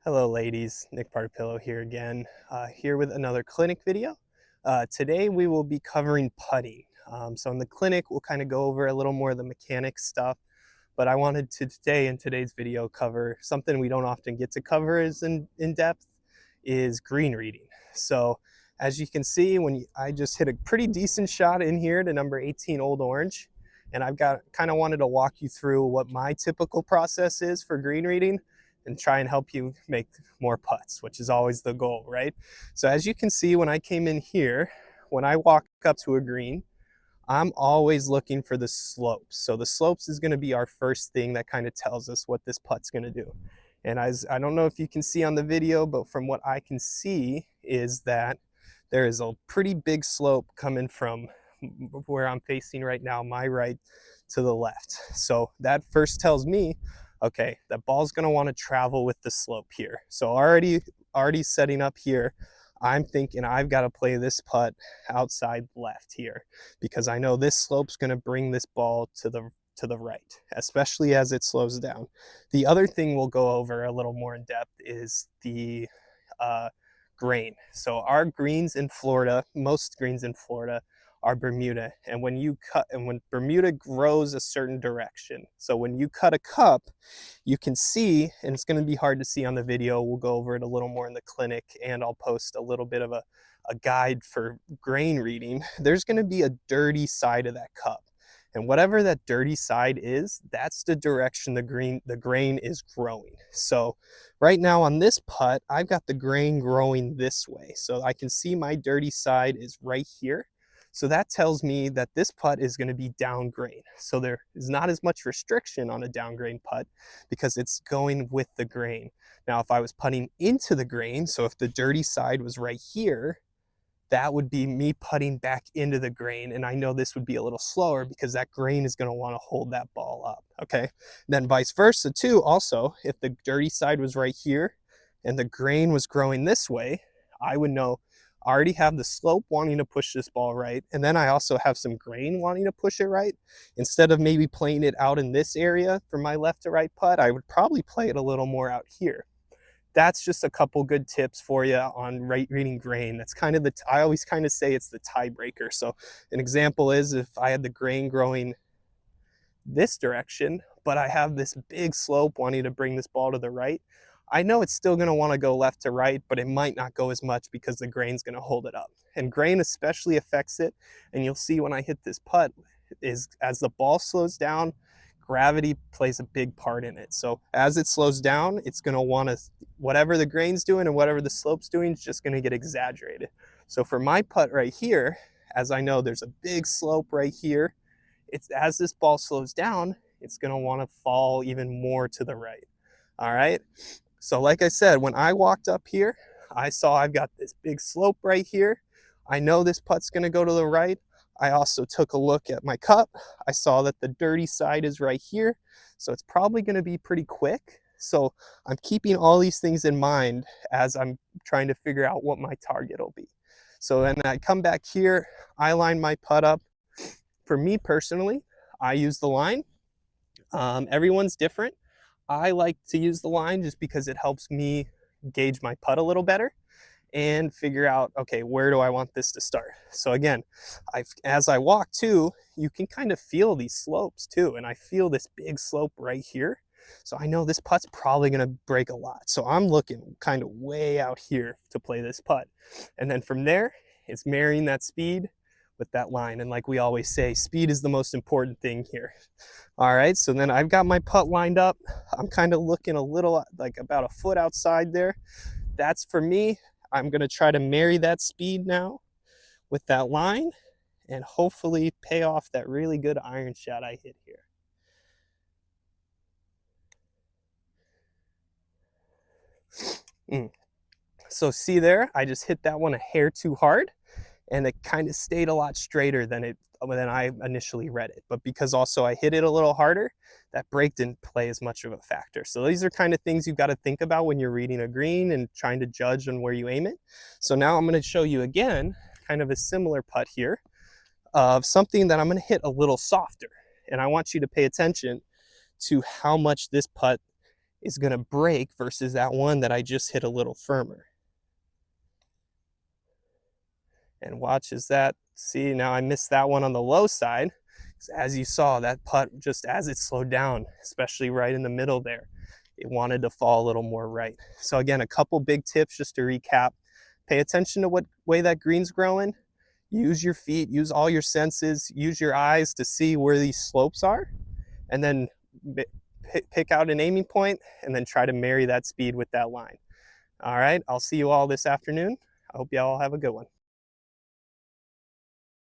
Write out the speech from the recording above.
Hello ladies, Nick Partipillo here again, here with another clinic video. Today we will be covering putting. So in the clinic we'll kind of go over a little more of the mechanics stuff, but I wanted to today in today's video cover something we don't often get to cover as in depth is green reading. So as you can see, I just hit a pretty decent shot in here to number 18 Old Orange, and I've got kind of wanted to walk you through what my typical process is for green reading and try and help you make more putts, which is always the goal, right? So as you can see, when I came in here, when I walk up to a green, I'm always looking for the slopes. So the slopes is going to be our first thing that kind of tells us what this putt's going to do. And I don't know if you can see on the video, but from what I can see is that there is a pretty big slope coming from where I'm facing right now, my right to the left. So that first tells me, okay, that ball's going to want to travel with the slope here. So already setting up here, I'm thinking I've got to play this putt outside left here because I know this slope's going to bring this ball to the right, especially as it slows down. The other thing we'll go over a little more in depth is the grain. So our greens in Florida, most greens in Florida are Bermuda, and when Bermuda grows a certain direction, so when you cut a cup, you can see, and it's going to be hard to see on the video, we'll go over it a little more in the clinic, and I'll post a little bit of a guide for grain reading. There's going to be a dirty side of that cup, and whatever that dirty side is, that's the direction the grain is growing. So right now on this putt, I've got the grain growing this way, so I can see my dirty side is right here. So that tells me that this putt is going to be down grain. So there is not as much restriction on a down grain putt because it's going with the grain. Now, if I was putting into the grain, so if the dirty side was right here, that would be me putting back into the grain. And I know this would be a little slower because that grain is going to want to hold that ball up. Okay. Then vice versa too. Also, if the dirty side was right here and the grain was growing this way, I would know I already have the slope wanting to push this ball right. And then I also have some grain wanting to push it right. Instead of maybe playing it out in this area for my left to right putt, I would probably play it a little more out here. That's just a couple good tips for you on right reading grain. That's kind of I always kind of say it's the tiebreaker. So an example is if I had the grain growing this direction, but I have this big slope wanting to bring this ball to the right, I know it's still going to want to go left to right, but it might not go as much because the grain's going to hold it up. And grain especially affects it. And you'll see when I hit this putt is as the ball slows down, gravity plays a big part in it. So as it slows down, it's going to want to, whatever the grain's doing and whatever the slope's doing, is just going to get exaggerated. So for my putt right here, as I know there's a big slope right here, it's as this ball slows down, it's going to want to fall even more to the right. All right. So like I said, when I walked up here, I saw I've got this big slope right here. I know this putt's going to go to the right. I also took a look at my cup. I saw that the dirty side is right here. So it's probably going to be pretty quick. So I'm keeping all these things in mind as I'm trying to figure out what my target will be. So then I come back here, I line my putt up. For me personally, I use the line. Everyone's different. I like to use the line just because it helps me gauge my putt a little better and figure out, okay, where do I want this to start? So again, as I walk too, you can kind of feel these slopes too. And I feel this big slope right here. So I know this putt's probably going to break a lot. So I'm looking kind of way out here to play this putt. And then from there, it's marrying that speed with that line. And like we always say, speed is the most important thing here. All right, so then I've got my putt lined up. I'm kind of looking a little, like about a foot outside there. That's for me. I'm gonna try to marry that speed now with that line and hopefully pay off that really good iron shot I hit here. So see there, I just hit that one a hair too hard and it kind of stayed a lot straighter than I initially read it. But because also I hit it a little harder, that break didn't play as much of a factor. So these are kind of things you've got to think about when you're reading a green and trying to judge on where you aim it. So now I'm going to show you again, kind of a similar putt here of something that I'm going to hit a little softer. And I want you to pay attention to how much this putt is going to break versus that one that I just hit a little firmer. And watch as that, see, now I missed that one on the low side. As you saw, that putt, just as it slowed down, especially right in the middle there, it wanted to fall a little more right. So again, a couple big tips just to recap. Pay attention to what way that green's growing. Use your feet, use all your senses, use your eyes to see where these slopes are, and then pick out an aiming point and then try to marry that speed with that line. All right, I'll see you all this afternoon. I hope you all have a good one.